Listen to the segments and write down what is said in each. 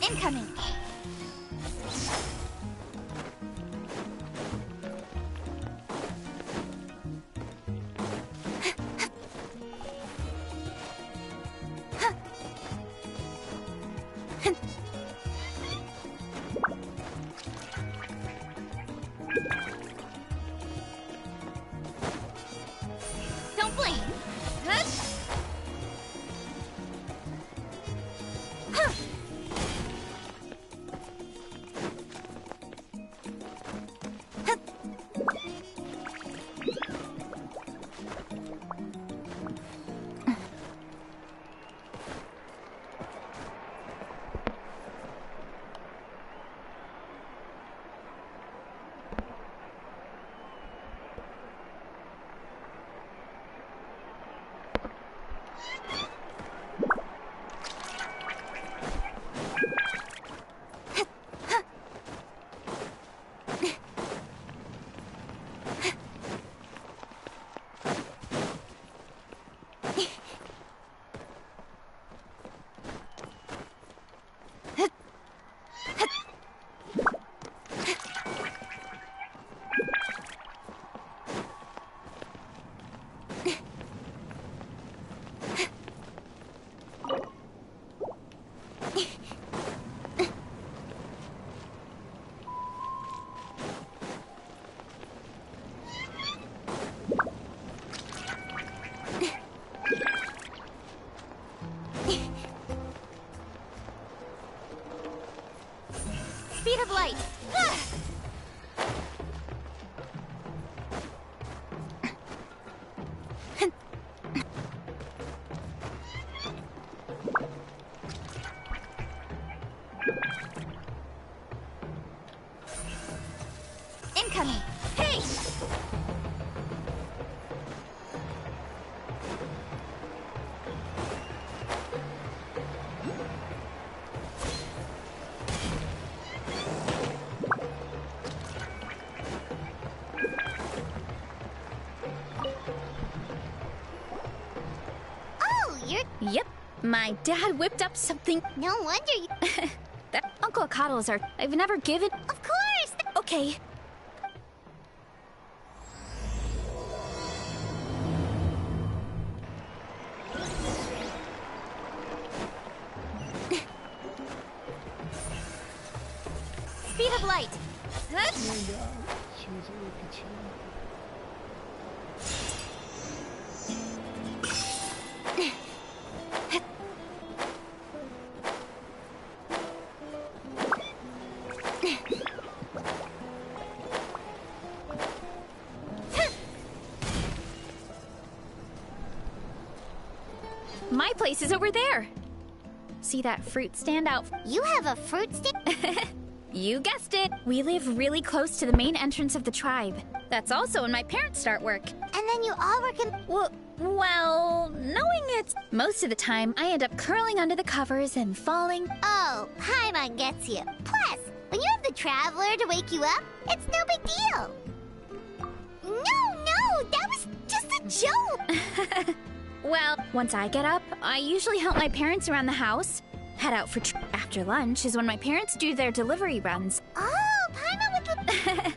Incoming. Don't blink. Speed of light. Incoming. Hey! Yep, my dad whipped up something. No wonder you... That Uncle Coddles are... I've never given... Of course! Okay. Speed of light. My place is over there. See that fruit stand out? You have a fruit stand? You guessed it. We live really close to the main entrance of the tribe. That's also when my parents start work. And then you all work in... Well, knowing it's... Most of the time, I end up curling under the covers and falling. Oh, Paimon gets you. Plus, when you have the Traveler to wake you up, it's no big deal. No, that was just a joke. Well, once I get up, I usually help my parents around the house. Head out for after lunch is when my parents do their delivery runs. Oh, Paimon with the...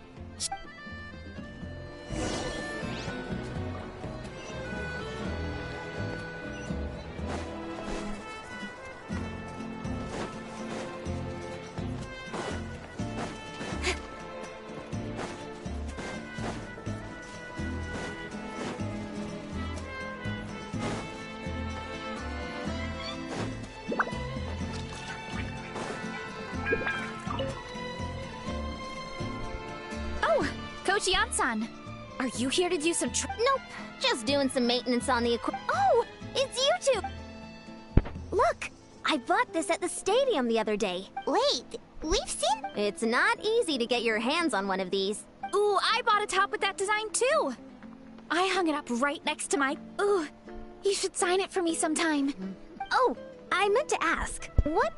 Coach Yan-san, are you here to do some Nope, just doing some maintenance on the equipment. Oh, it's you two! Look, I bought this at the stadium the other day. Wait, we've seen... It's not easy to get your hands on one of these. Ooh, I bought a top with that design too! I hung it up right next to my... Ooh, you should sign it for me sometime. Oh, I meant to ask, what?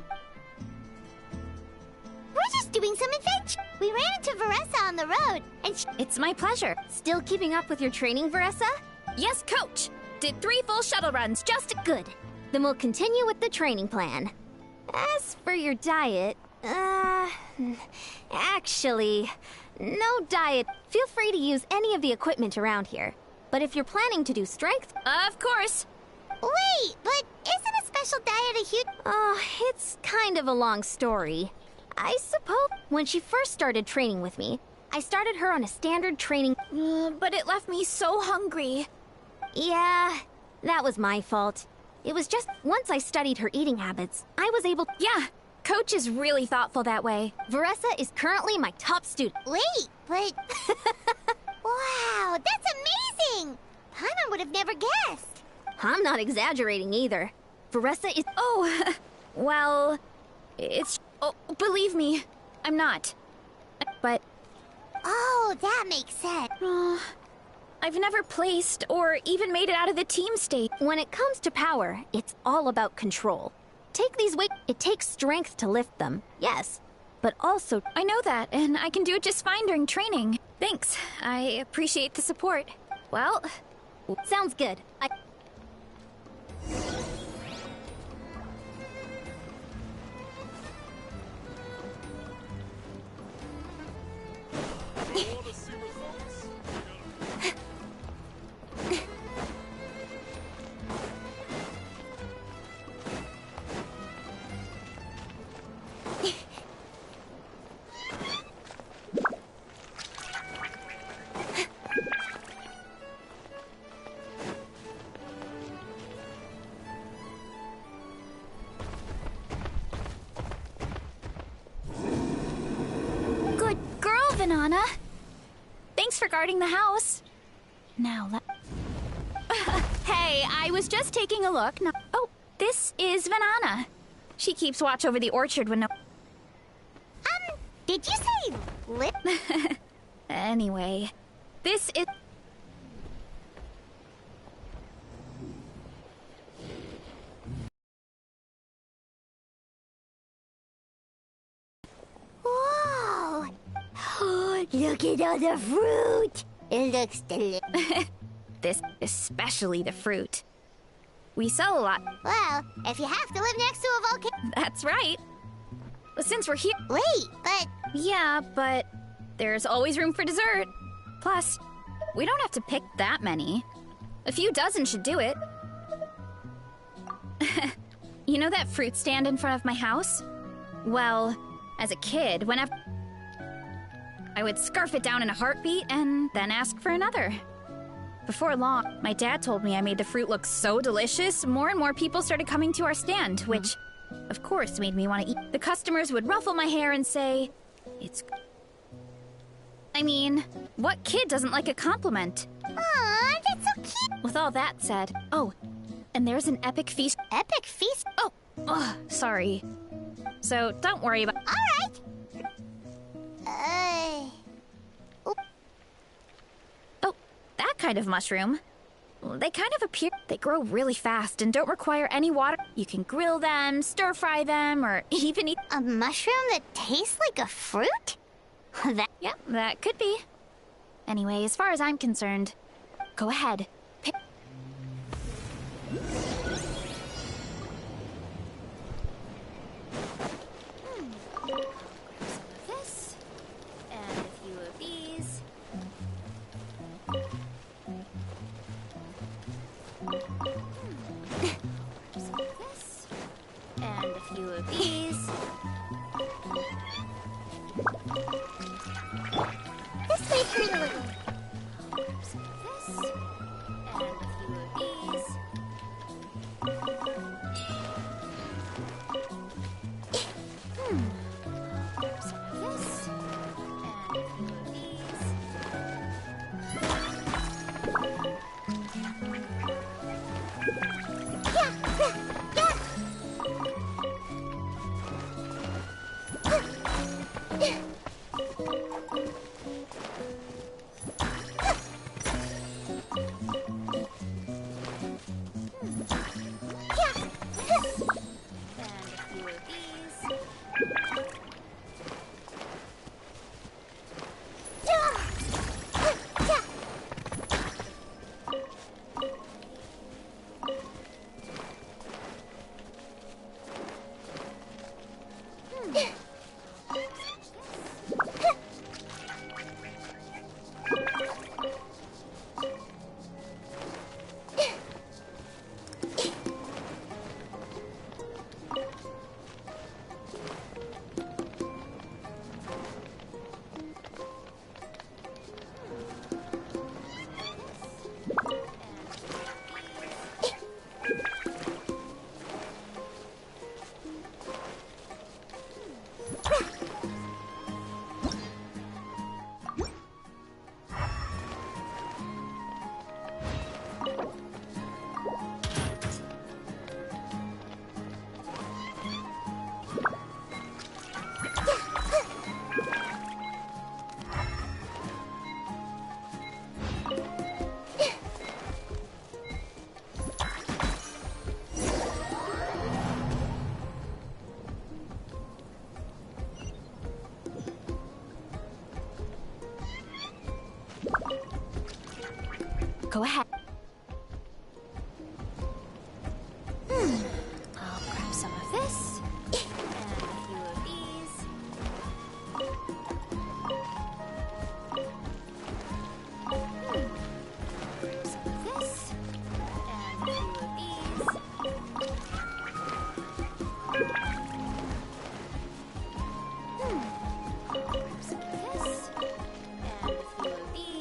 We're just doing some adventure. We ran into Veressa on the road, and It's my pleasure. Still keeping up with your training, Veressa? Yes, Coach. Did 3 full shuttle runs just to... Good. Then we'll continue with the training plan. As for your diet, actually, no diet. Feel free to use any of the equipment around here. But if you're planning to do strength... Of course. wait, but isn't a special diet a huge... Oh, it's kind of a long story. I suppose when she first started training with me, I started her on a standard training... But it left me so hungry. Yeah, that was my fault. It was just once I studied her eating habits, I was able... Yeah, Coach is really thoughtful that way. Veressa is currently my top student. Wait, but... wow, that's amazing! Paimon would have never guessed. I'm not exaggerating either. Veressa is... Oh, well, it's... Oh, believe me, I'm not. But Oh, that makes sense. I've never placed or even made it out of the team stage. When it comes to power, it's all about control. Take these weights. It takes strength to lift them, yes. But also... I know that, and I can do it just fine during training. Thanks. I appreciate the support. Well... Sounds good. Good girl, Vanana. Thanks for guarding the house. Now let... Hey, I was just taking a look. No... Oh, this is Vanana. She keeps watch over the orchard when no... Did you say lip? Anyway, this is... Whoa! Look at all the fruit! It looks delicious. This, especially the fruit. We sell a lot. Well, if you have to live next to a volcano... That's right. Since we're here... Wait, but... Yeah, but there's always room for dessert. Plus, we don't have to pick that many. A few dozen should do it. You know that fruit stand in front of my house? Well, as a kid, whenever... I would scarf it down in a heartbeat and then ask for another. Before long, my dad told me I made the fruit look so delicious, more and more people started coming to our stand, which, of course, made me want to eat. The customers would ruffle my hair and say, "It's..." I mean, what kid doesn't like a compliment? Aw, that's so cute! With all that said, oh, and there's an epic feast. Epic feast? Oh, sorry. So don't worry about... Alright! Oh, that kind of mushroom. They kind of appear... They grow really fast and don't require any water. You can grill them, stir-fry them, or even eat... A mushroom that tastes like a fruit? That... Yeah, that could be. Anyway, as far as I'm concerned, go ahead. Pick... This, and a few of these. Some of this, and a few of these. This makes me look... Some of this, and a few of these. Some of this, and a few of these. Go ahead. I'll grab some of this. And a few of these. Grab some of this. And a few of these. Grab some of this. And a few of these.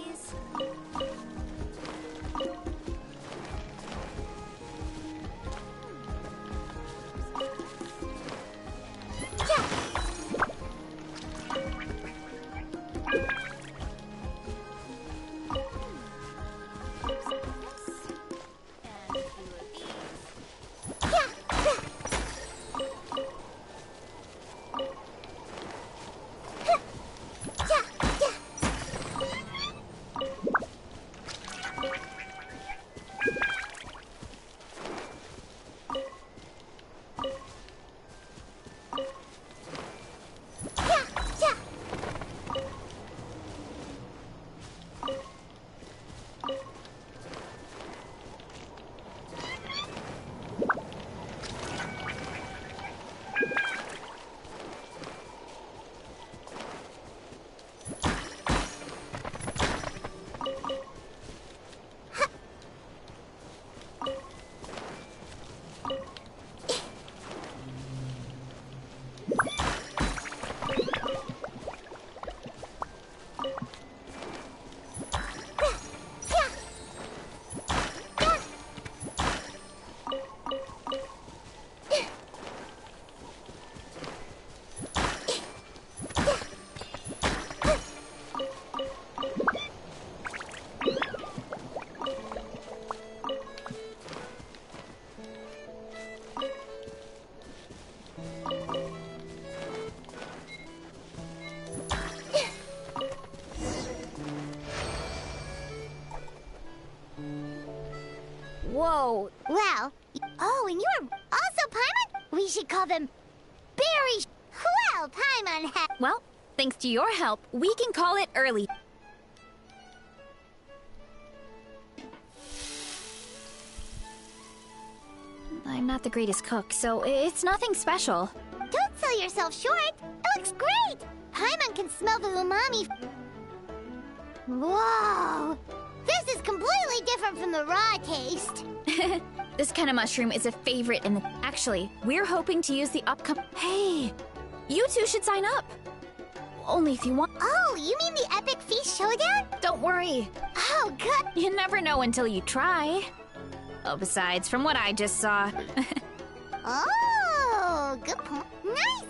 Whoa. Well, oh, and you're also Paimon? We should call them Berry. Well, Paimon has. Well, thanks to your help, we can call it early. I'm not the greatest cook, so it's nothing special. Don't sell yourself short. It looks great. Paimon can smell the umami. Whoa. This is completely different from the raw taste. This kind of mushroom is a favorite in the... Actually, we're hoping to use the upcoming... Hey! You two should sign up! Only if you want... Oh, you mean the Epic Feast Showdown? Don't worry. Oh, good. You never know until you try. Oh, besides, from what I just saw... Oh, good point. Nice.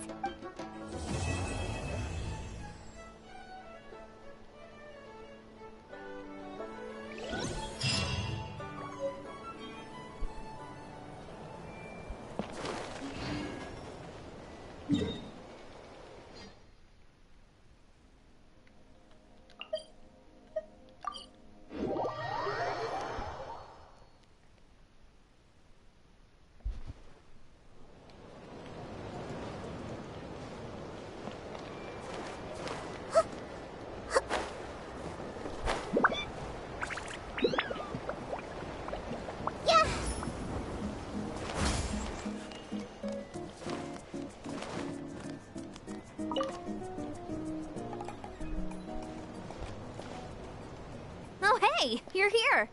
Oh, hey, you're here.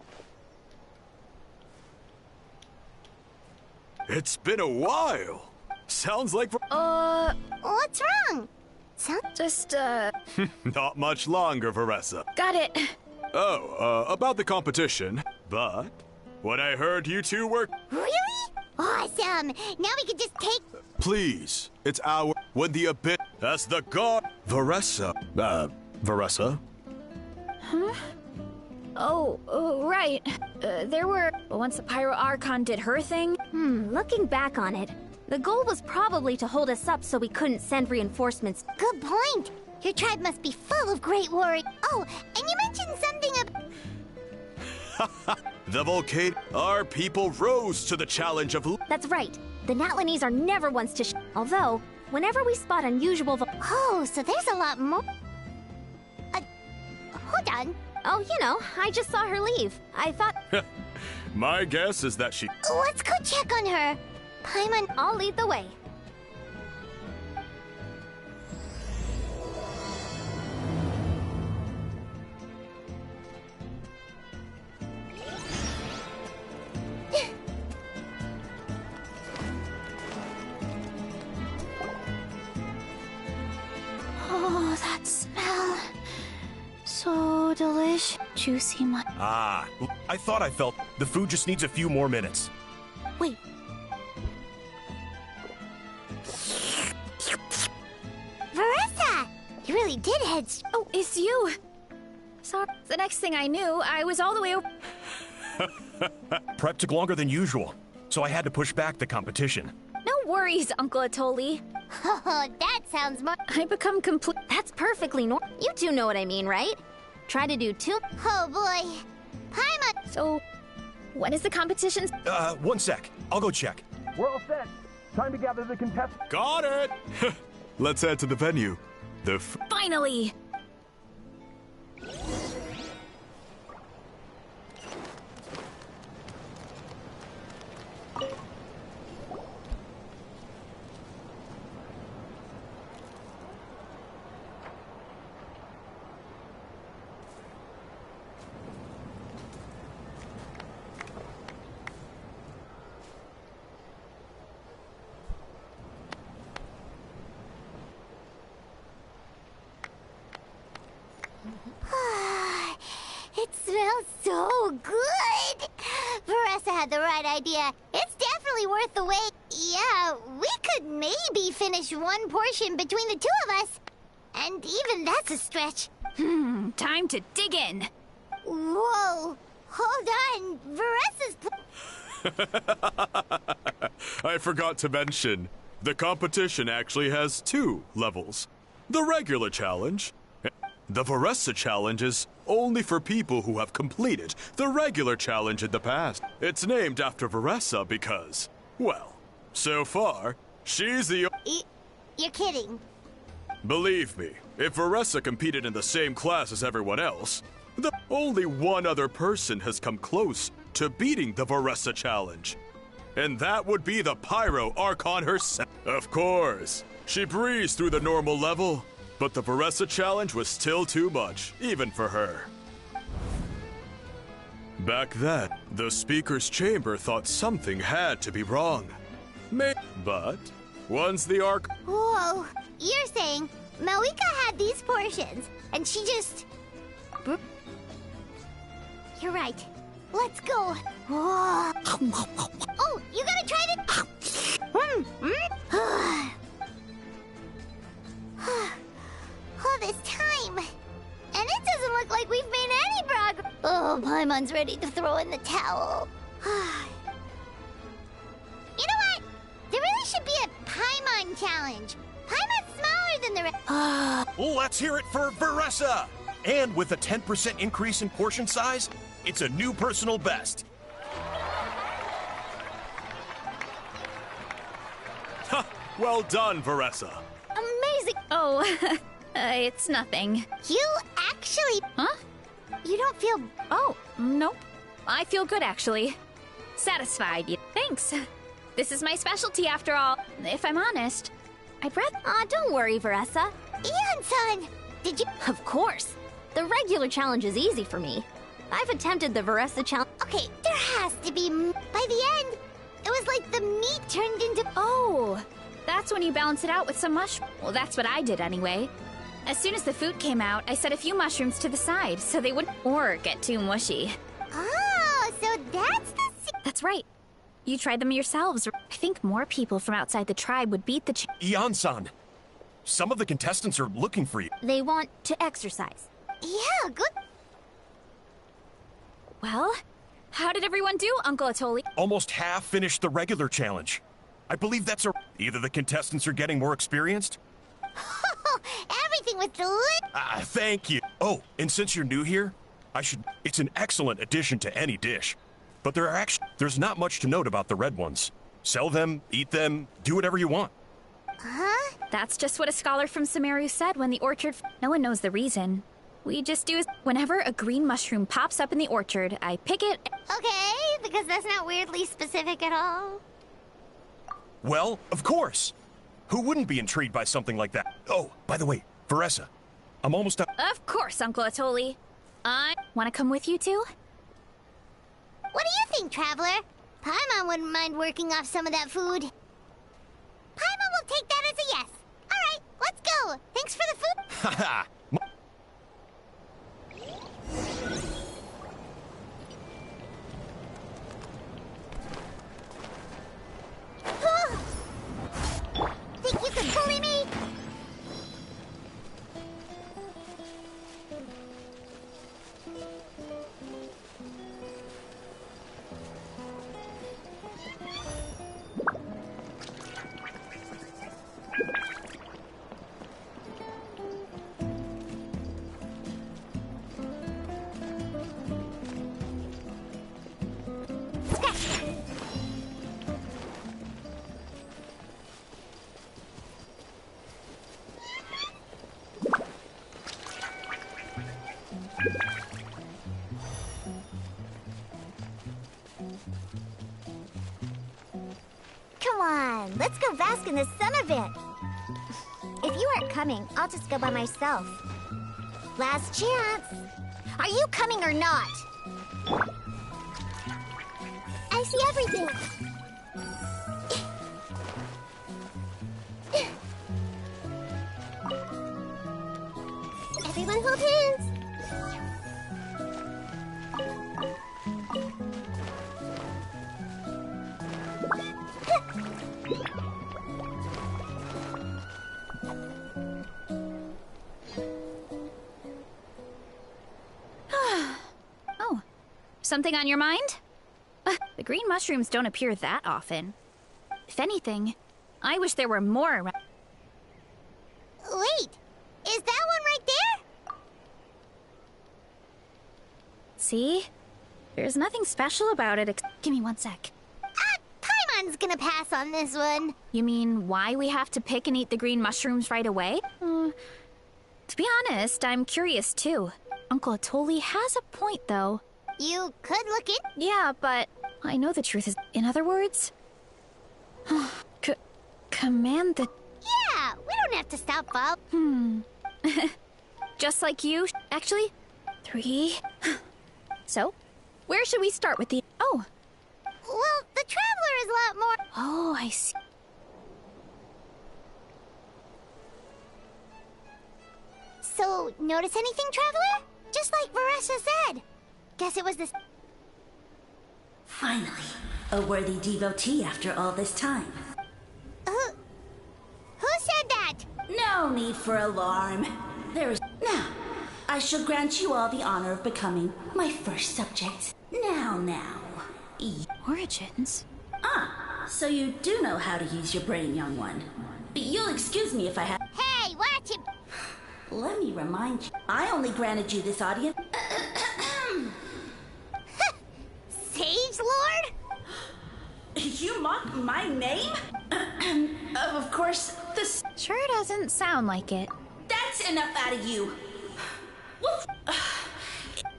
It's been a while. Sounds like What's wrong? Just, not much longer, Veressa. got it. Oh, about the competition. But when I heard you two were... Really? Awesome. Now we can just take... Please, it's our... When the abyss... As the god... Veressa. Veressa? Oh, right. There were... Once the Pyro Archon did her thing... Looking back on it, the goal was probably to hold us up so we couldn't send reinforcements. Good point. Your tribe must be full of great warriors. Oh, and you mentioned something about... The volcano... Our people rose to the challenge of... That's right. The Natlanese are never ones to although, whenever we spot unusual Oh, so there's a lot more... hold on. Oh, you know, I just saw her leave. I thought My guess is that she... Let's go check on her. Paimon, I'll lead the way. Oh, that smell. So delish. Juicy Ah, I thought I felt the food just needs a few more minutes. Wait, Veressa! You really did head Oh, it's you. Sorry. The next thing I knew, I was all the way over. Prep took longer than usual, so I had to push back the competition. No worries, Uncle Atoli. Oh, that sounds more. I become complete. that's perfectly normal. You two know what I mean, right? Try to do two. Oh boy. Paimon! So, when is the competition? 1 sec. I'll go check. We're all set. Time to gather the contestants. Got it! Let's head to the venue. Finally! It smells so good! Veressa had the right idea. It's definitely worth the wait. Yeah, we could maybe finish one portion between the two of us. And even that's a stretch. Time to dig in. Whoa! Hold on! I forgot to mention, the competition actually has 2 levels. The regular challenge. The Veressa challenge is only for people who have completed the regular challenge in the past. It's named after Veressa because, well, so far, she's the... You're kidding. Believe me, if Veressa competed in the same class as everyone else, only one other person has come close to beating the Veressa challenge. And that would be the Pyro Archon herself. Of course, she breezed through the normal level, but the Veressa challenge was still too much, even for her. Back then, the Speaker's Chamber thought something had to be wrong. But once the Arch... Whoa! You're saying Malika had these portions, and she just... You're right. Let's go. Whoa. Oh, you gotta try to... All this time. And it doesn't look like we've made any progress. Oh, Paimon's ready to throw in the towel. You know what? There really should be a Paimon challenge. Paimon's smaller than the rest. Let's hear it for Veressa! And with a 10% increase in portion size, it's a new personal best. Ha! Well done, Veressa. Amazing. Oh, it's nothing. You actually... Huh? You don't feel... Oh, nope. I feel good, actually. Satisfied. Thanks. This is my specialty, after all. If I'm honest, I'd rather... Don't worry, Veressa. Ian-san, did you... Of course. The regular challenge is easy for me. I've attempted the Veressa challenge. Okay, there has to be... By the end, it was like the meat turned into... Oh, that's when you balance it out with some mushroom. Well, that's what I did anyway. As soon as the food came out, I set a few mushrooms to the side so they wouldn't or get too mushy. Oh, so that's the... That's right. You tried them yourselves. I think more people from outside the tribe would beat the Ian-san, some of the contestants are looking for you. They want to exercise. Yeah, good... Well, how did everyone do, Uncle Atoli? Almost half finished the regular challenge. I believe that's either the contestants are getting more experienced. Everything was delicious. Thank you. Oh, and since you're new here, it's an excellent addition to any dish. But there's not much to note about the red ones. Sell them, eat them, do whatever you want. Huh? That's just what a scholar from Sumeru said when the orchard... No one knows the reason. we just do is whenever a green mushroom pops up in the orchard, I pick it. Okay, because that's not weirdly specific at all. Well, of course. Who wouldn't be intrigued by something like that? Oh, by the way, Veressa, I'm almost up. Of course, Uncle Atoli. I want to come with you too? What do you think, Traveler? Paimon wouldn't mind working off some of that food. Paimon will take that as a yes. All right, let's go. Thanks for the food. Haha. Think you can bully me? Come on, let's go bask in the sun a bit. If you aren't coming, I'll just go by myself. Last chance. Are you coming or not? I see everything. Everyone hold hands. Oh, something on your mind? The green mushrooms don't appear that often. If anything, I wish there were more around. Wait, is that one right there? See? There's nothing special about it. Give me one sec. Paimon's gonna pass on this one. You mean why we have to pick and eat the green mushrooms right away? To be honest, I'm curious too. Uncle Atoli has a point, though. You could look in. Yeah, but I know the truth is. In other words, command the. Yeah, we don't have to stop up. Just like you, actually. 3. So, where should we start with the. Oh. Well, the Traveler is a lot more. Oh, I see. So, notice anything, Traveler? Just like Veressa said. Guess it was this. Finally, a worthy devotee after all this time. Who said that? No need for alarm. There is. Now, I shall grant you all the honor of becoming my first subject. Now. Origins? Ah, so you do know how to use your brain, young one. You'll excuse me if I have. Hey, watch it. Let me remind you, I only granted you this audience. Sage Lord? You mock my name? Of course, this. Sure doesn't sound like it. That's enough out of you. Woof.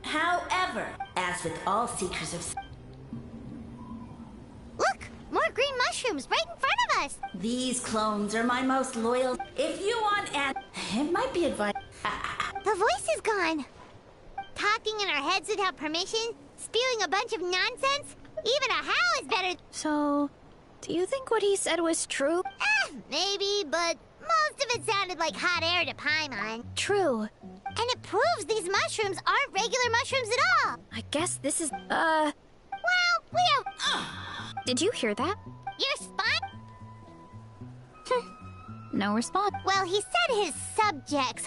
However, as with all seekers of. Look, more green mushrooms right in front of us. These clones are my most loyal. If you want an. It might be advised. The voice is gone. Talking in our heads without permission, spewing a bunch of nonsense. Even a howl is better. So, do you think what he said was true? Maybe, but most of it sounded like hot air to Paimon. True. And it proves these mushrooms aren't regular mushrooms at all. I guess this is, Well, we have... Did you hear that? Your spot? No response. Well, he said his subjects...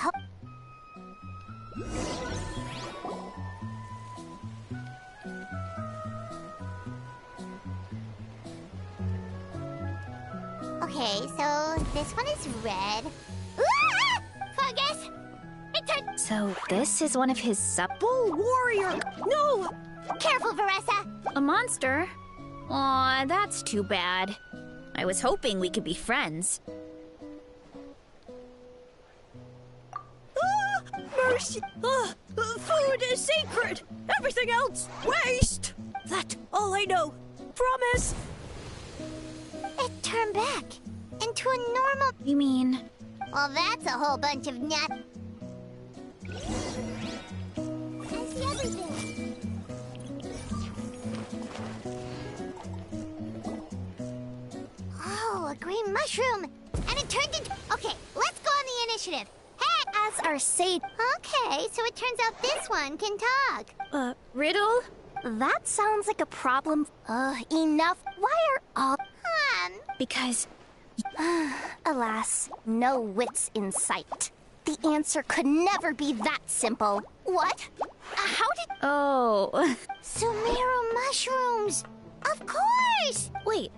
Okay, so this one is red. Ah! Fungus! It turned... So this is one of his Bull warrior! No! Careful, Veressa! A monster? Aw, that's too bad. I was hoping we could be friends. Maria! Food is sacred. Everything else, waste. That's all I know. Promise. It turned back into a normal... You mean... Well, that's a whole bunch of nut... I see everything. Oh, a green mushroom. And it turned into... Okay, let's go on the initiative. Hey! As our sage. Okay, so it turns out this one can talk. Riddle? That sounds like a problem. Enough. Why are all... Because... Alas, no wits in sight. The answer could never be that simple. What? How did... Oh... Sumeru mushrooms! Of course! Wait.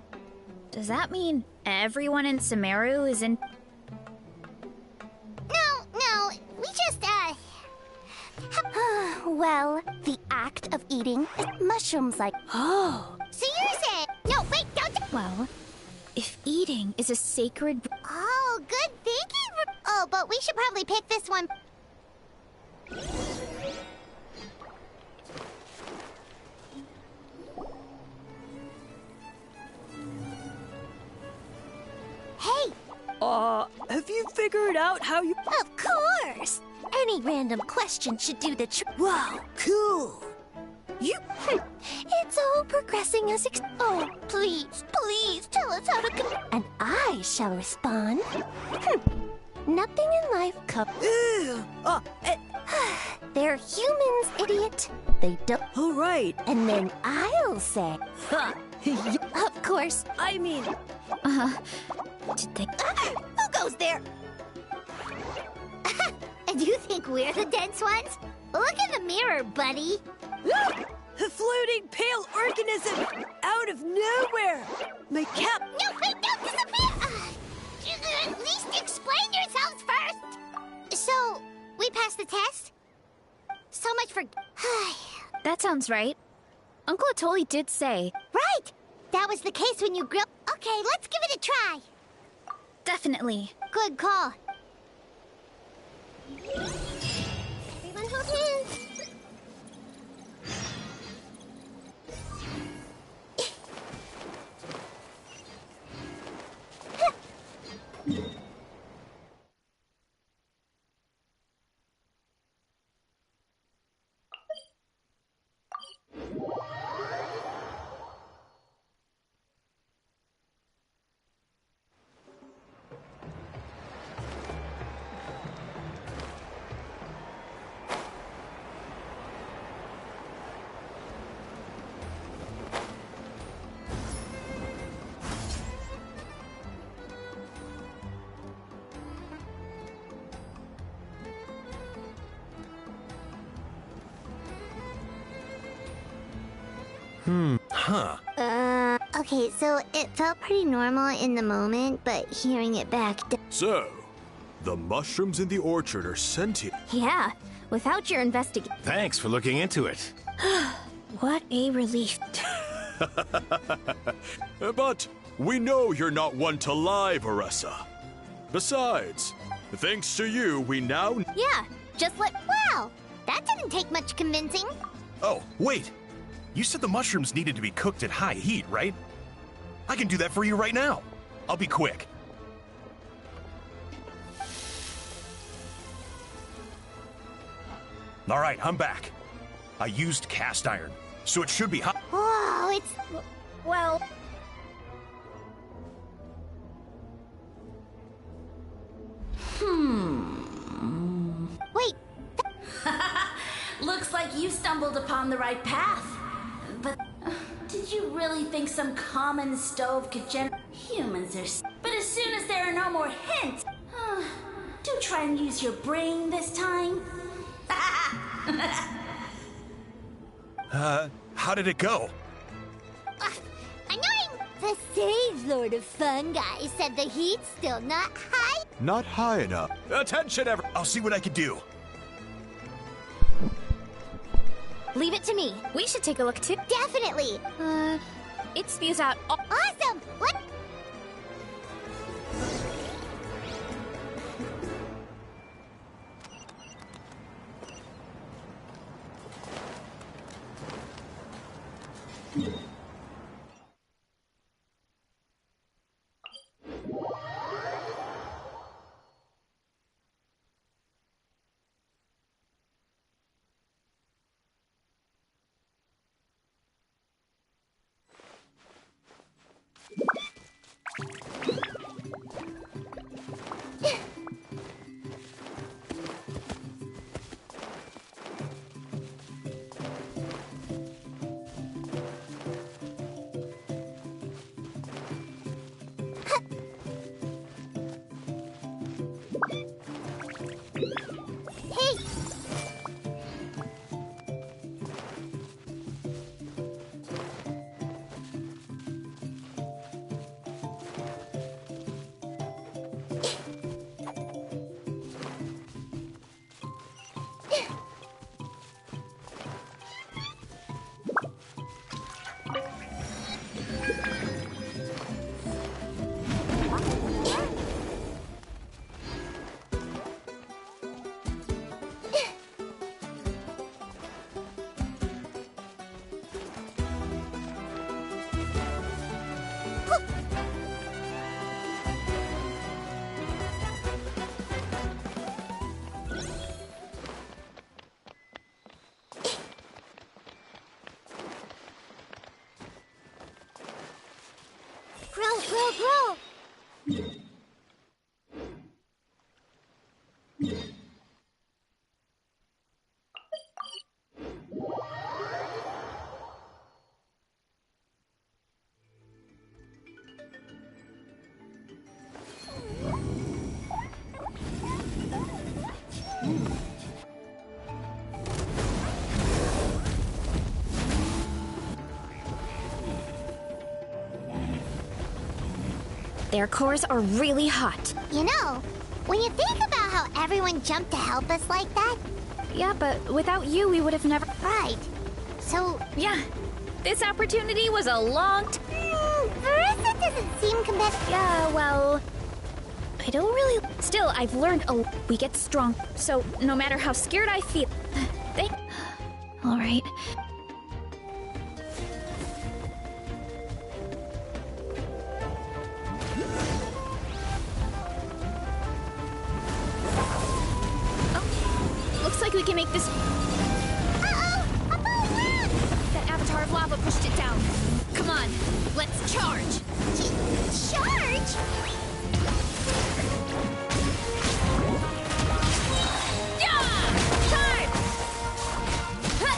Does that mean everyone in Sumeru is in... No, we just, Well, the act of eating mushrooms like... Oh... So you're saying... No, wait, don't... Well, if eating is a sacred... Oh, good thinking! Oh, but we should probably pick this one. Hey! Have you figured out how you... Of course! Any random question should do the trick. Wow, cool. You... It's all progressing as Oh, please, please tell us how to And I shall respond. Nothing in life Ew. They're humans, idiot. They don't... All right. And then I'll say... Ha. Of course. I mean... Did they... Who goes there? And you think we're the dense ones? Look in the mirror, buddy. A floating pale organism out of nowhere. My cap... No, wait, don't disappear! At least explain yourselves first! So, we passed the test? So much for... That sounds right. Uncle Atoli did say... Right! That was the case when you grilled... Okay, let's give it a try. Definitely. Good call. Everyone hold hands. Okay, so it felt pretty normal in the moment, but hearing it back... So, the mushrooms in the orchard are sentient. Yeah, without your investigation... Thanks for looking into it. What a relief. But we know you're not one to lie, Varessa. Besides, thanks to you, we now... Yeah, just let... Wow, that didn't take much convincing. Oh, wait. You said the mushrooms needed to be cooked at high heat, right? I can do that for you right now. I'll be quick. All right, I'm back. I used cast iron, so it should be hot. Whoa, it's... Well... Wait, Looks like you stumbled upon the right path. But did you really think some common stove could humans are... But as soon as there are no more hints, do try and use your brain this time. How did it go? annoying! The Sage Lord of Fungi said the heat's still not high. Not high enough. Attention, I'll see what I can do. Leave it to me. We should take a look too. Definitely. It spews out... Awesome! What? grow. Their cores are really hot. You know, when you think about how everyone jumped to help us like that, Yeah, but without you, we would have never... right? So, Yeah, this opportunity was a long... Verissa doesn't seem competitive. Yeah, well... I don't really... Still, I've learned we get strong. So, no matter how scared I feel... They... Alright. Oh, looks like we can make this... Uh-oh! A ball! That avatar of lava pushed it down. Come on, let's charge! Charge? Yeah! Time! Huh!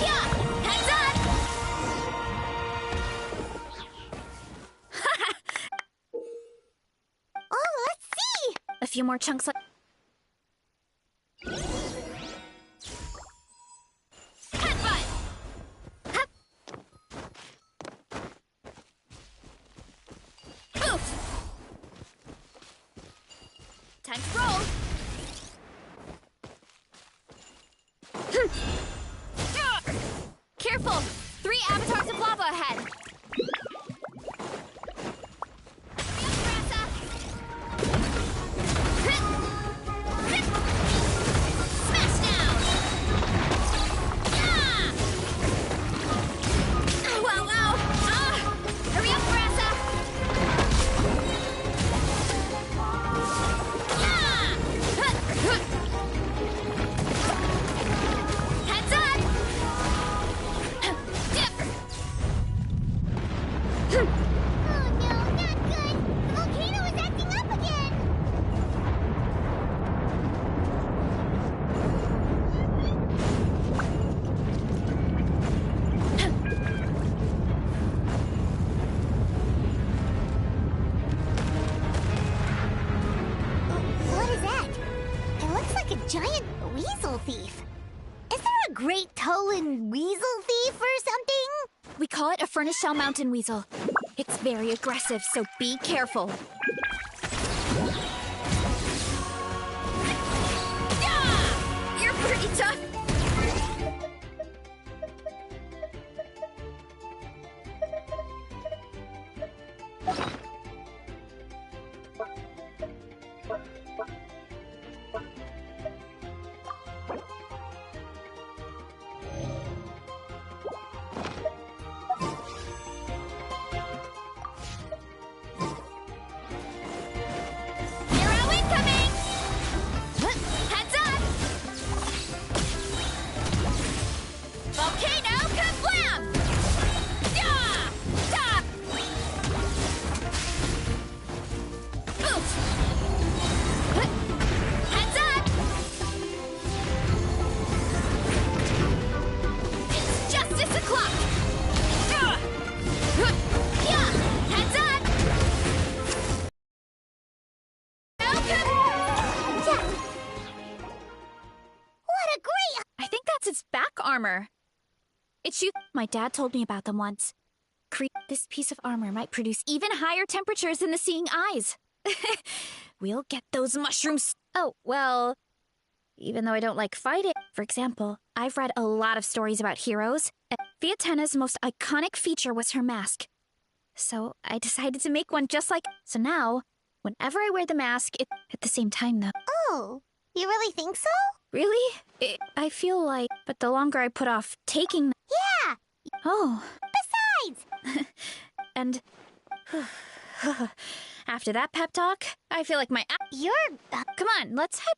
Yeah! Heads up! Oh, let's see! A few more chunks like... Headbutt! Hup! Oof! Time to roll! Careful! 3 avatars of lava ahead! Smash down! Ah! Wow, wow! Ah! Hurry up, Brassa! Ah! Heads up! Dip! Oh no, not good! The volcano is acting up again! What is that? It looks like a giant weasel thief. Is there a great Tolan weasel thief or something? We call it a furnace shell mountain weasel. It's very aggressive, so be careful. Yeah! You're pretty tough. Hero incoming! Heads up! Volcano kablam! Yeah! Stop! Oof! Heads up! It's justice o'clock! Yeah! Heads up! What a great... I think that's its back armor. It shoots. My dad told me about them once. This piece of armor might produce even higher temperatures than the seeing eyes. We'll get those mushrooms. Oh, well, even though I don't like fighting. For example, I've read a lot of stories about heroes. Viatenna's most iconic feature was her mask. So I decided to make one just like... So now, whenever I wear the mask, at the same time though. Oh, you really think so? Really? I feel like... But the longer I put off taking... Yeah! Oh. Besides! And... After that pep talk, I feel like my... You're... Come on, let's head...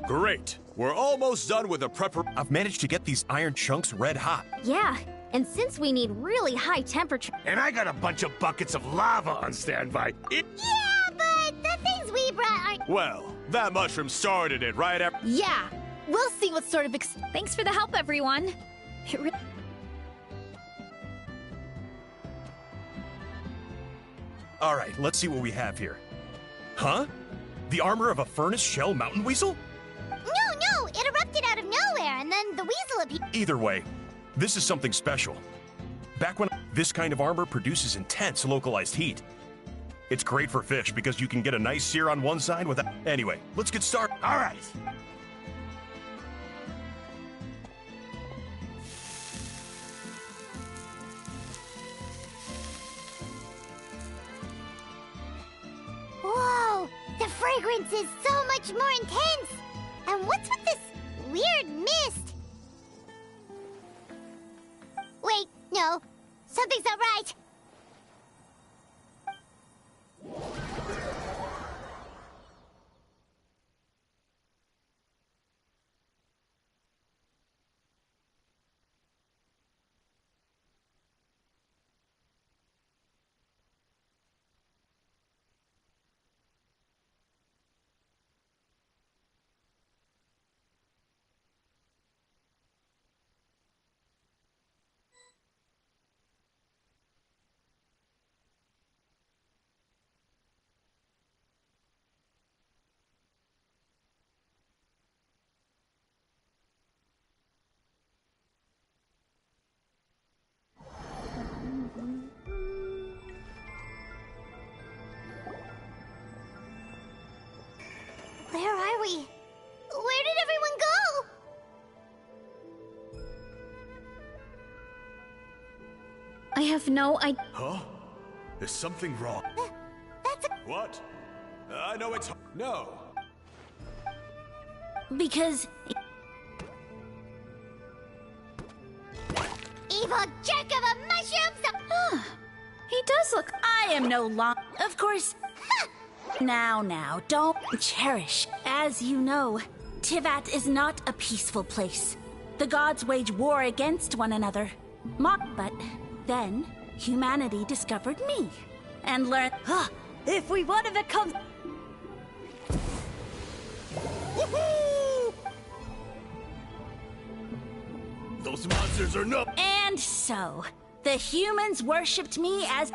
Great! We're almost done with the preparation. I've managed to get these iron chunks red hot. Yeah, and since we need really high temperature... And I got a bunch of buckets of lava on standby. Yeah, but the things we brought aren't... Well, that mushroom started it, right? Yeah, we'll see what sort of Thanks for the help, everyone. All right, let's see what we have here. Huh? The armor of a furnace shell mountain weasel? No, it erupted out of nowhere, and then the weasel appeared. Either way, this is something special. Back when this kind of armor produces intense localized heat. It's great for fish because you can get a nice sear on one side without... Anyway, let's get started. All right. Whoa, the fragrance is so much more intense. And what's with this weird mist? Wait, no, something's not right. Where are we? Where did everyone go? I have no idea. Huh? Is something wrong? That's a... What? I know it's... No. Because evil jerk of a mushroom! He does look... I am no longer... Of course... Now, don't cherish. As you know, Tivat is not a peaceful place. The gods wage war against one another. But then, humanity discovered me. And learned... If we want to become... Woohoo! Those monsters are no... And so, the humans worshipped me as...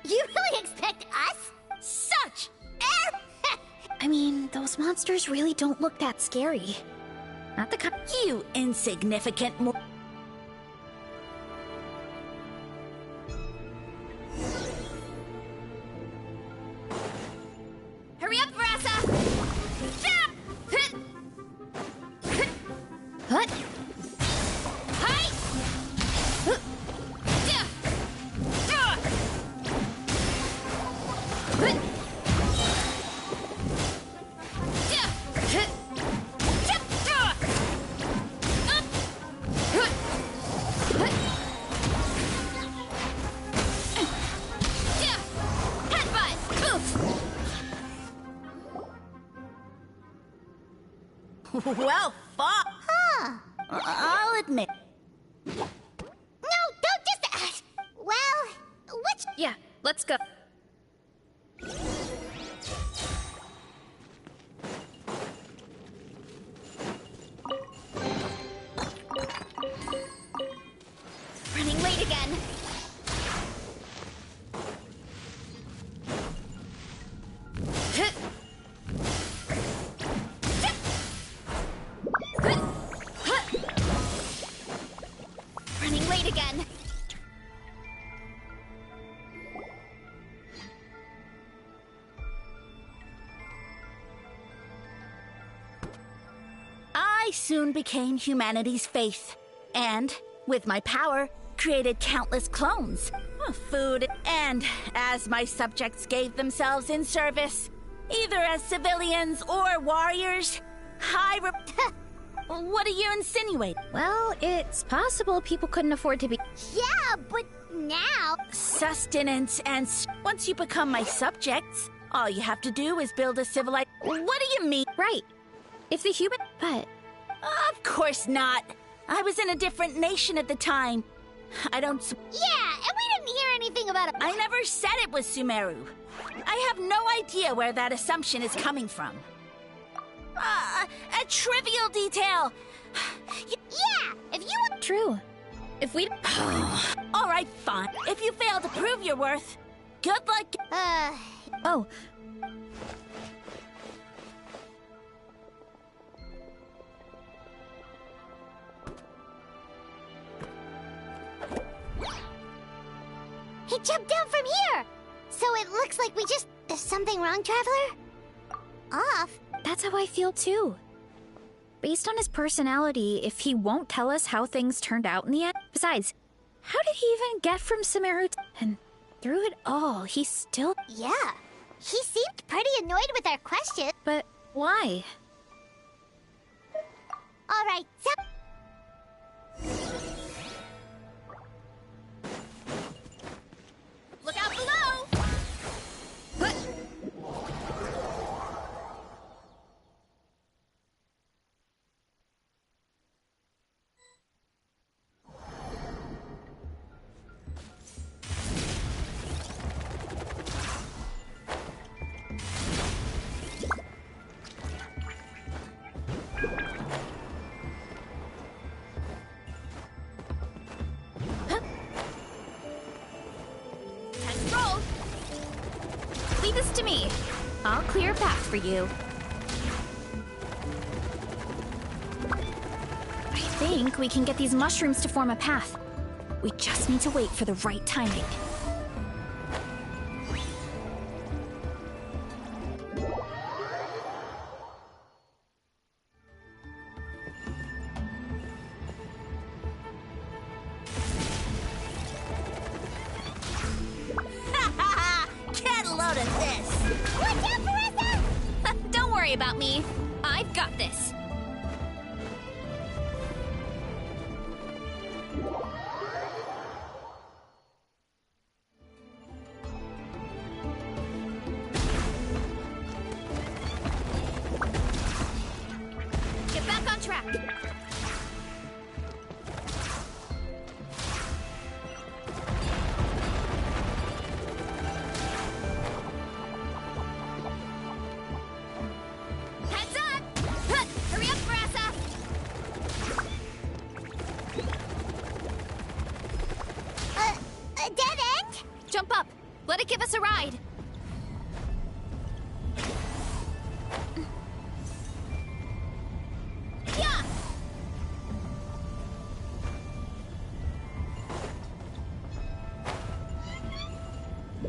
You really expect us? Such... I mean, those monsters really don't look that scary. Not the kind... You insignificant mo... Hurry up, Verasa! What? Hi! Well, fuck. Huh. I'll admit. No, don't just... well, which... Yeah, let's go. soon became humanity's faith. And, with my power, created countless clones. Food, and as my subjects gave themselves in service, either as civilians or warriors, What do you insinuate? Well, it's possible people couldn't afford to be. Yeah, but now... Sustenance and... Once you become my subjects, all you have to do is build a civilized... What do you mean? Right. If the human... But... Of course not. I was in a different nation at the time. I don't... Yeah, and we didn't hear anything about it. I never said it was Sumeru. I have no idea where that assumption is coming from. A trivial detail. Yeah, if you want... True. If we... All right, fine. If you fail to prove your worth, good luck... Oh. He jumped down from here! So it looks like we just... Is something wrong, Traveler? Off? That's how I feel too. Based on his personality, if he won't tell us how things turned out in the end... Besides, how did he even get from Sumeru and through it all, he still... Yeah. He seemed pretty annoyed with our question. But why? Alright, so... Look out below! Leave this to me. I'll clear a path for you. I think we can get these mushrooms to form a path. We just need to wait for the right timing. Get a load of this! Watch out, Marissa! Don't worry about me. I've got this. Get back on track. Heads up! Hurry up, Marissa! A dead end? Jump up. Let it give us a ride. Yeah!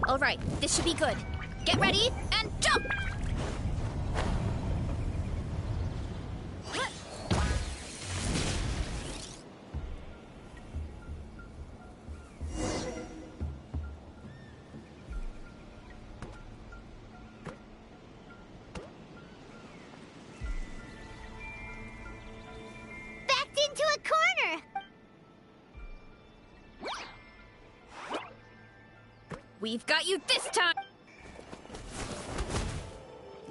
All right, this should be good. Get ready and jump! Backed into a corner! We've got you this time!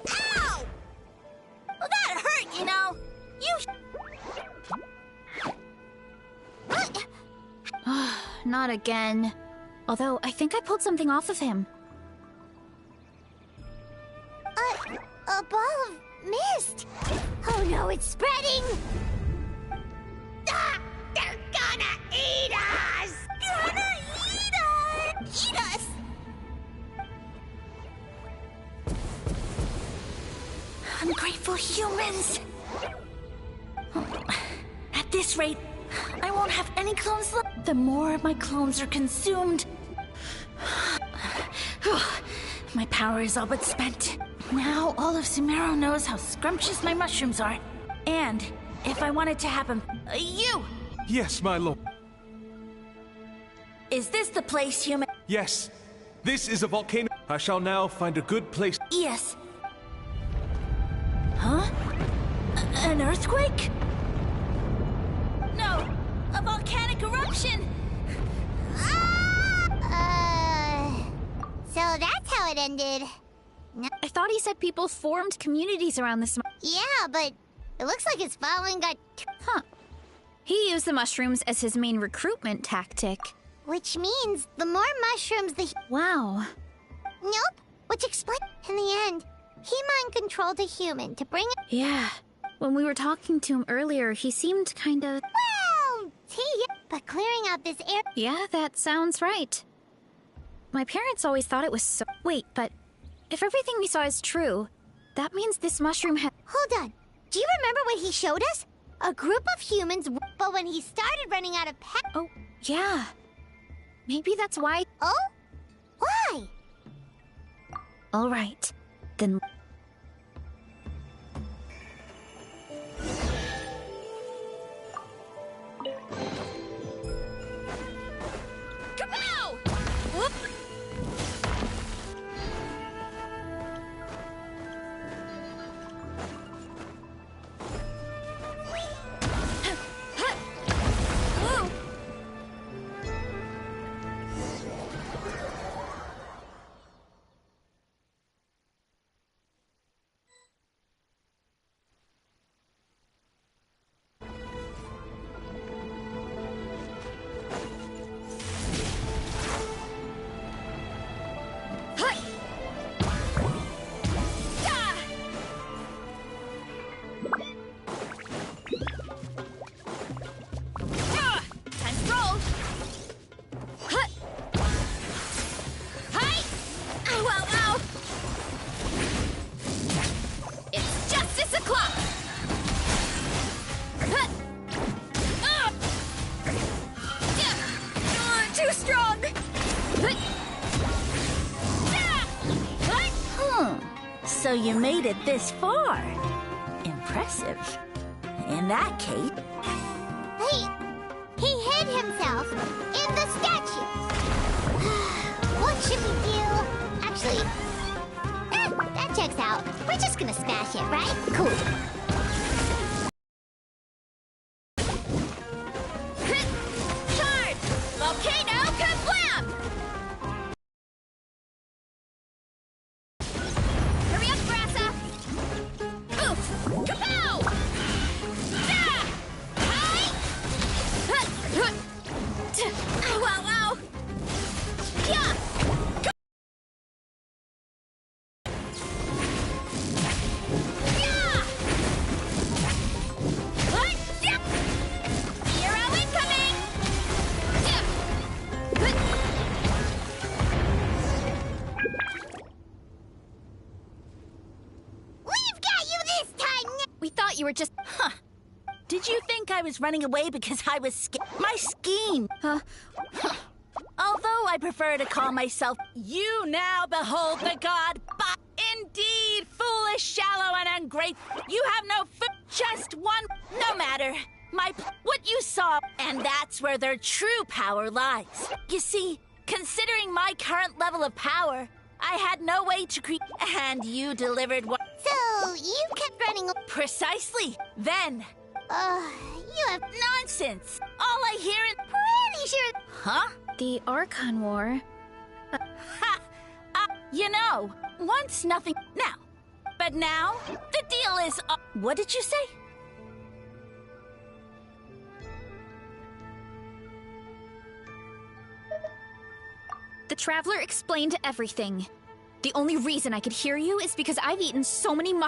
Ow! Well, that hurt, you know. Not again. Although, I think I pulled something off of him. A ball of mist! Oh no, it's spreading! Ah! They're gonna eat us! Gonna eat us! Eat us! Ungrateful humans! At this rate, I won't have any clones left. The more my clones are consumed... My power is all but spent. Now all of Sumeru knows how scrumptious my mushrooms are. And if I want it to happen. You! Yes, my lord. Is this the place, human? Yes. This is a volcano. I shall now find a good place. Yes. Huh? An earthquake? No! A volcanic eruption! So that's how it ended. No. I thought he said people formed communities around this. Yeah, but it looks like his following got... Huh. He used the mushrooms as his main recruitment tactic. Which means the more mushrooms the... Wow. Nope. Which explains... In the end, he mind-controlled a human to bring... Yeah. When we were talking to him earlier, he seemed kind of... Well, but clearing out this air... Yeah, that sounds right. My parents always thought it was so... Wait, but if everything we saw is true, that means this mushroom had... Hold on. Do you remember what he showed us? A group of humans, but when he started running out of Oh, yeah. Maybe that's why... Oh? Why? All right. Then... Kapow! Whoop! So you made it this far. Impressive. In that case... He hid himself in the statue. What should we do? Actually, that checks out. We're just gonna smash it, right? Cool. Charge! Volcano kablam! Hurry up, Grassa! Oof! Kapow! Ah! Hi! Ow, ow, ow! Yeah! Yeah! What? Yeah! Zero incoming! Yeah! We've got you this time! We thought you were just... Huh. Did you think I was running away because I was scared? My scheme! Huh? Although I prefer to call myself, you now behold the god, but indeed, foolish, shallow, and ungrateful. You have no just one, no matter. What you saw, and that's where their true power lies. You see, considering my current level of power, I had no way to create, and you delivered what? So, you kept running... Precisely. Then, you have... nonsense. All I hear is... Pretty sure... Huh? The Archon War. Ha! You know, once nothing... Now. But now, the deal is... what did you say? The Traveler explained everything. The only reason I could hear you is because I've eaten so many Yeah,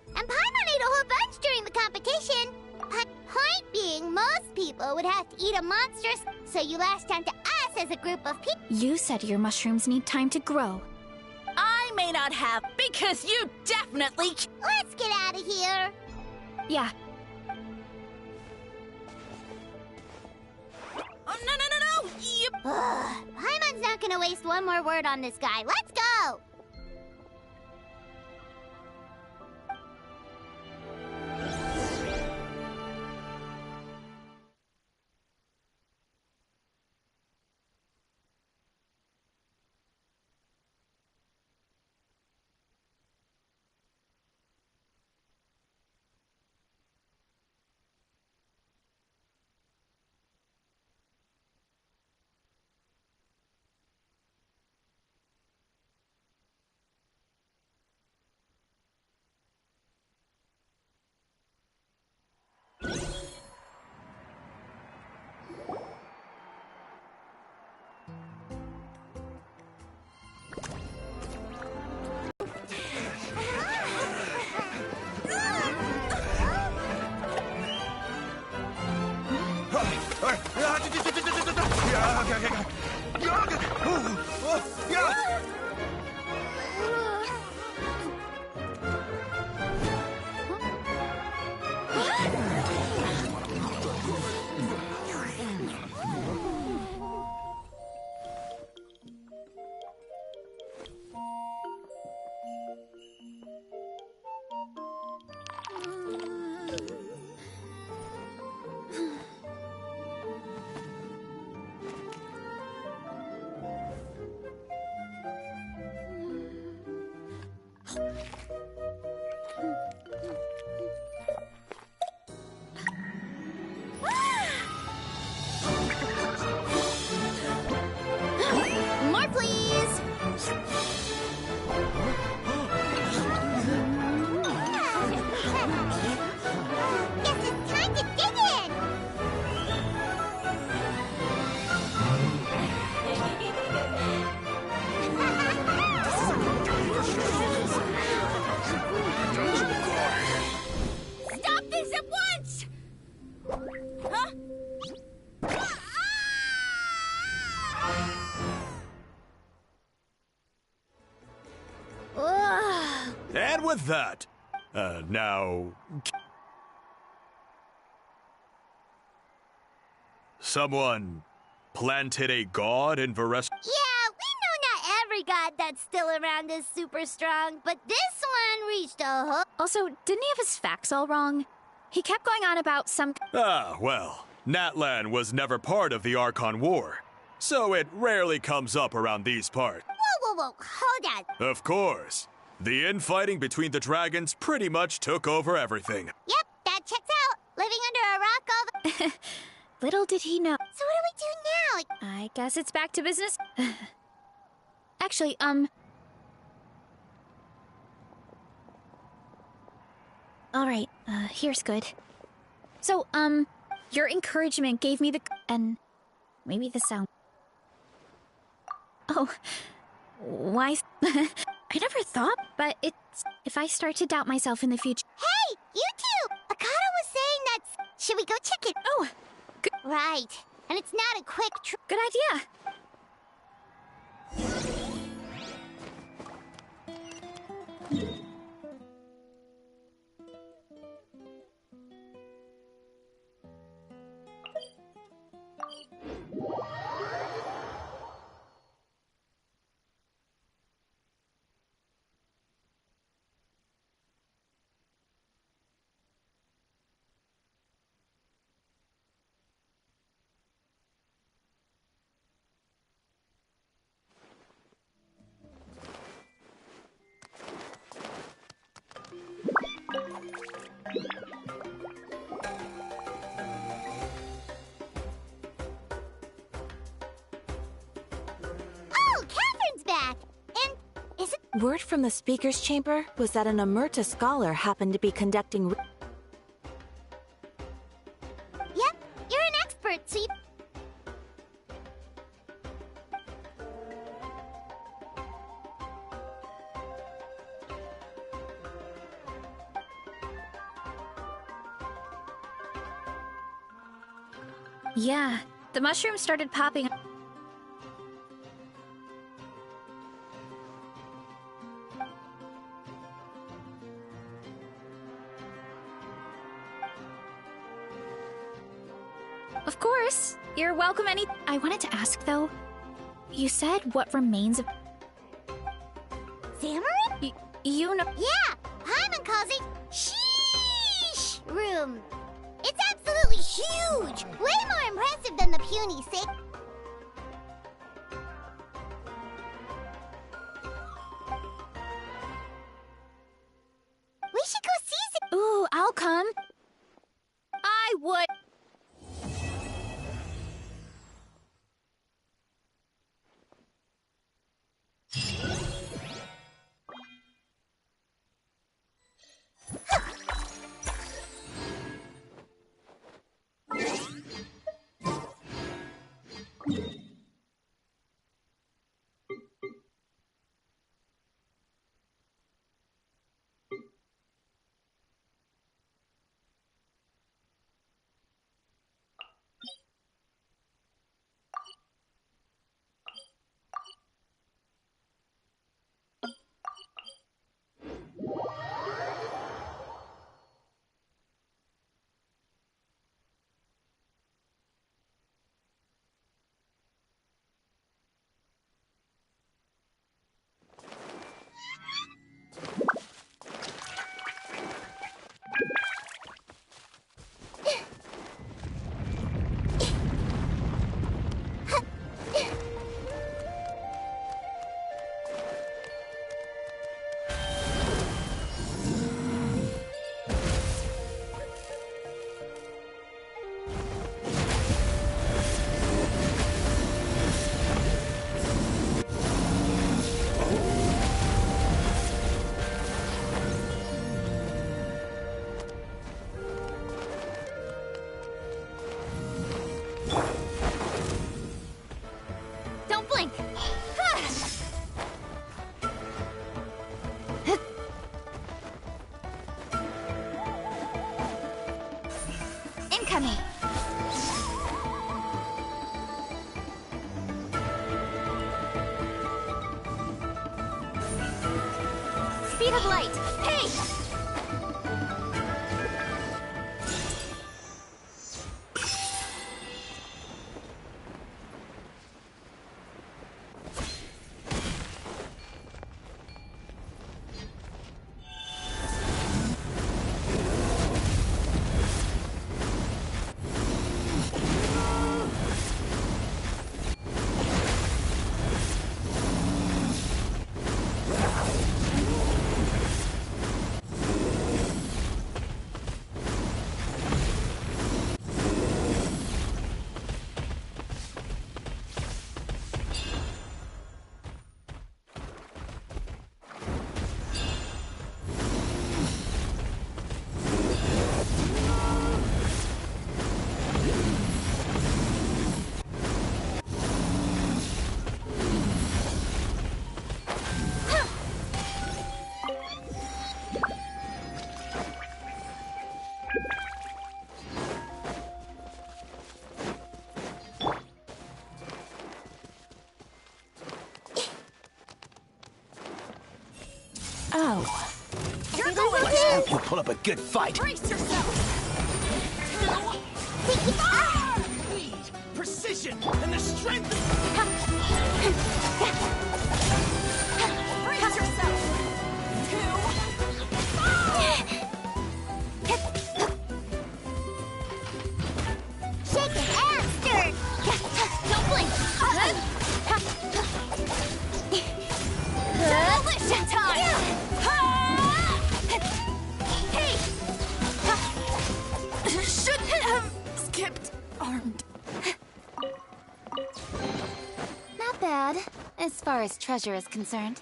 and Paimon ate a whole bunch during the competition. Point being, most people would have to eat a monstrous, so you lashed onto us as a group of people. You said your mushrooms need time to grow. I may not have, because you definitely... Let's get out of here. Yeah. Oh, no! You... Paimon's not gonna waste one more word on this guy. Let's go! More, please. Guess it's time to dig in. Stop this at once! Huh? Ugh. And with that, now... Someone planted a god in Varese... Yeah, we know not every god that's still around is super strong, but this one reached a hook. Also, didn't he have his facts all wrong? He kept going on about some... Ah, well, Natlan was never part of the Archon War, so it rarely comes up around these parts. Whoa, hold on. Of course. The infighting between the dragons pretty much took over everything. Yep, that checks out. Living under a rock all the... Little did he know. So what do we do now? I guess it's back to business. Actually, all right, here's good. So, your encouragement gave me the... and maybe the sound. Oh, why... I never thought, but it's... if I start to doubt myself in the future... Hey, you two! Akata was saying that's... Should we go check it? Oh, good... Right. And it's not a quick good idea. Oh, Catherine's back! And is it... Word from the speaker's chamber was that an Emerta scholar happened to be conducting... Yep, you're an expert, so you... Yeah, the mushrooms started popping. Of course, you're welcome any... I wanted to ask, though. You said what remains of... Xamarin? You know... Yeah, Paimon calls it... Sheesh room. It's absolutely huge! Way more impressive than the puny sick. We should go see... Ooh, I'll come. I would... speed of light. Hey! Oh. You're going Let's hope you pull up a good fight. Brace yourself! Speed, precision, and the strength. Brace yourself! Shake it and stir! Don't blink! Demolition time! Hey! Shouldn't have skipped armed. Not bad, as far as treasure is concerned.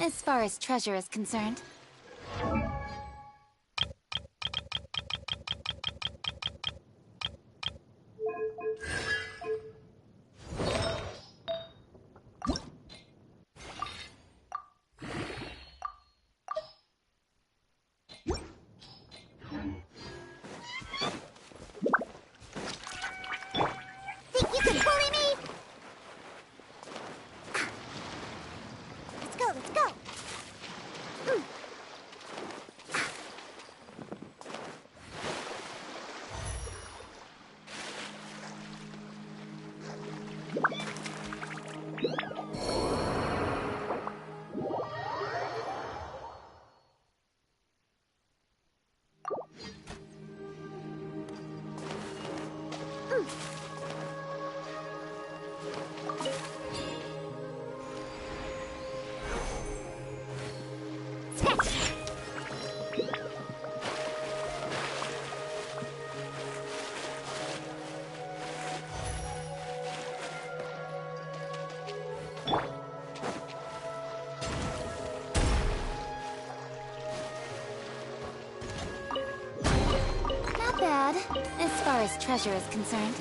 As far as treasure is concerned. Think you can bully me? Let's go, let's go. Not bad, as far as treasure is concerned.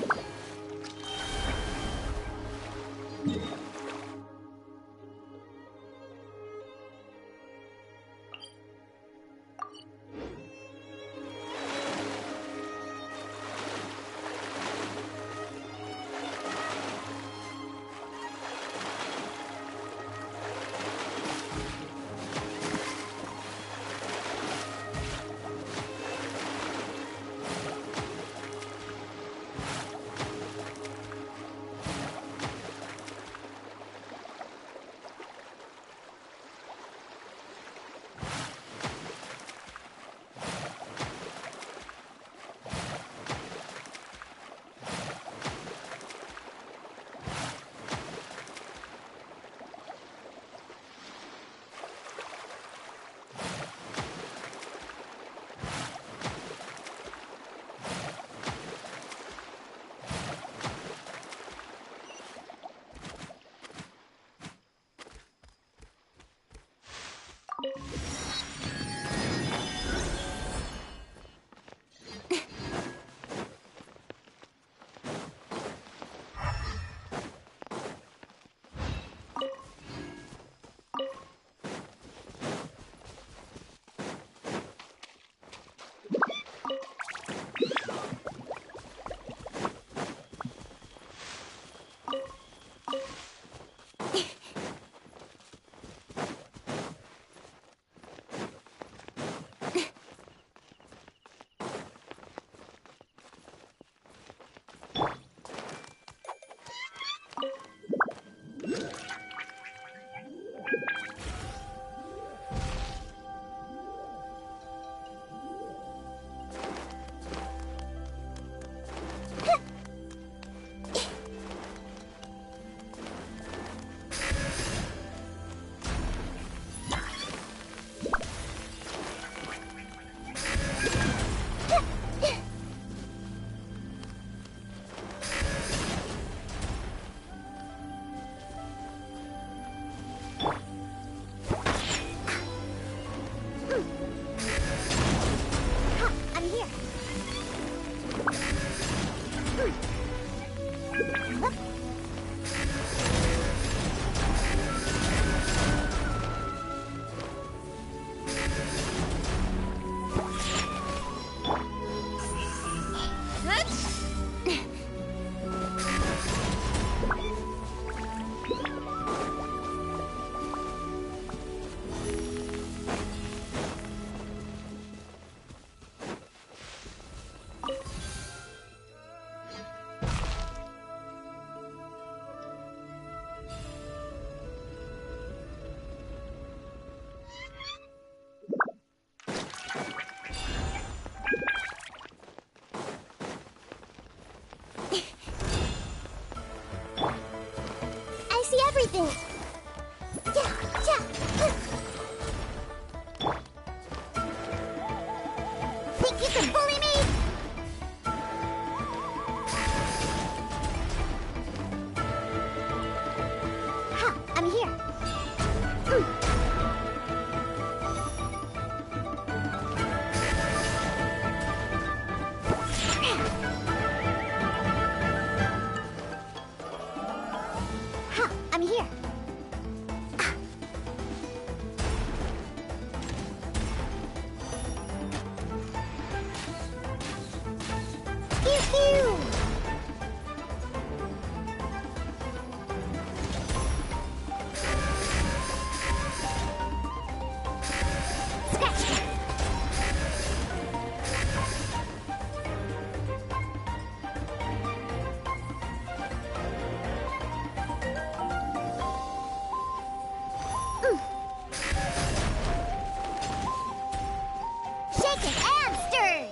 I see everything. Yeah, yeah. Think you can bully me? Ha, I'm here. Ha, I'm here. Pew pew! Scratch that! Shaken and stirred!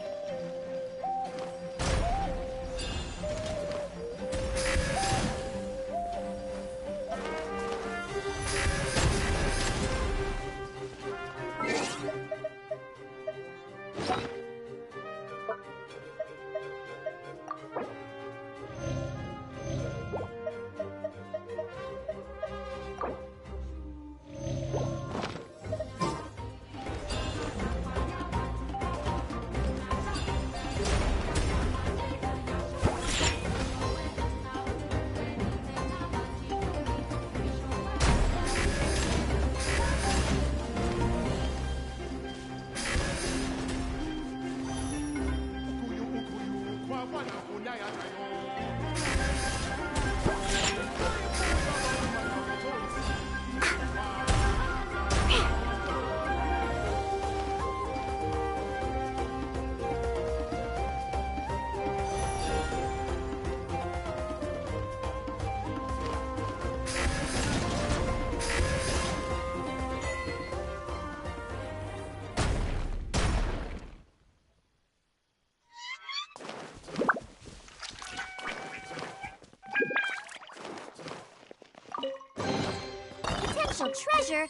Potential treasure?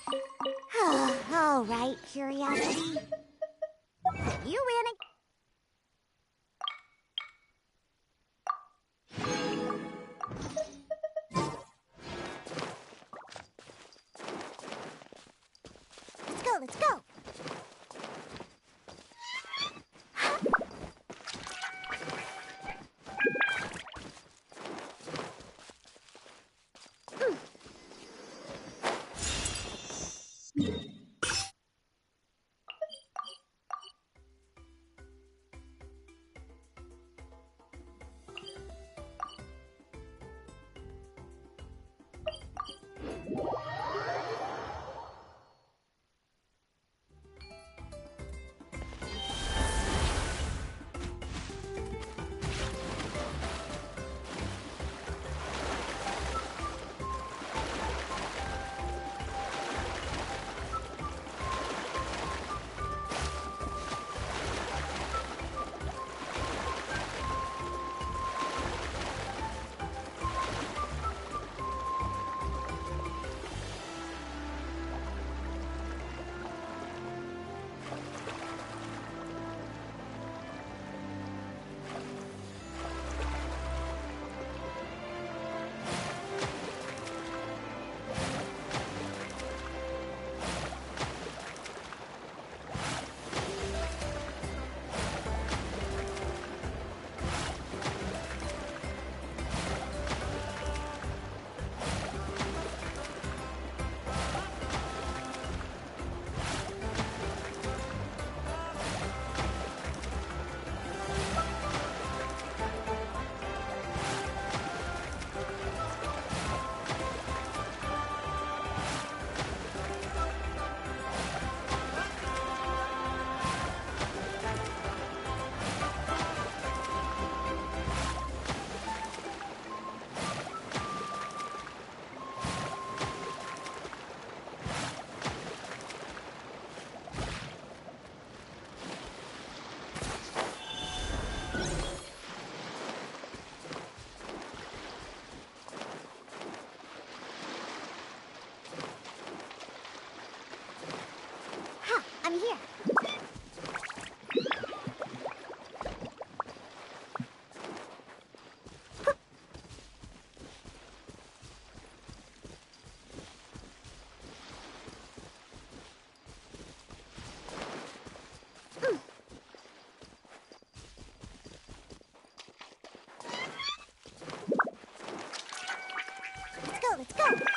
All right, curiosity. You win again. Let's go, let's go. Let's go.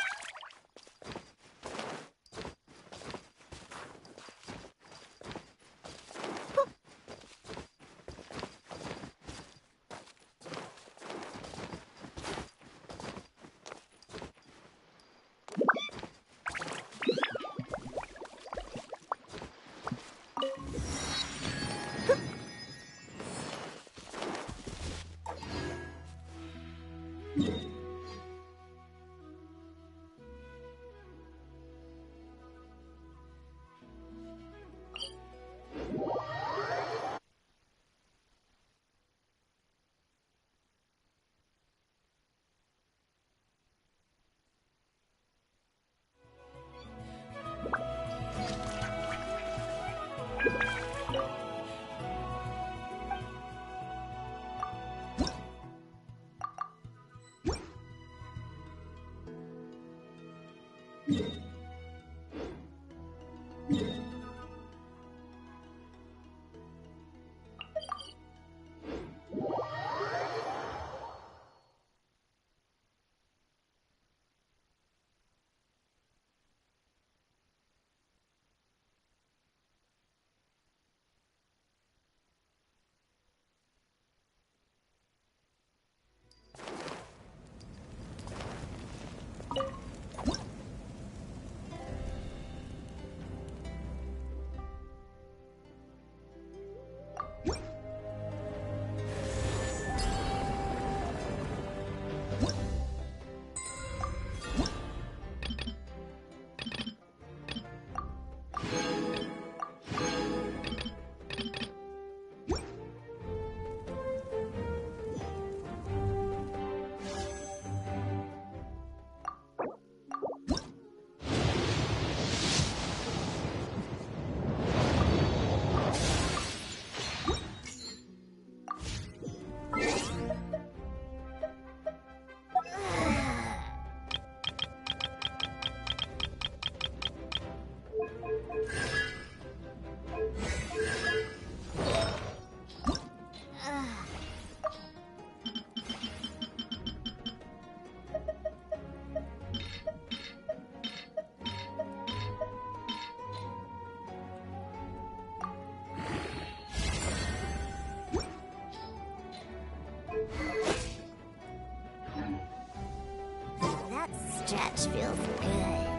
That stretch feels good.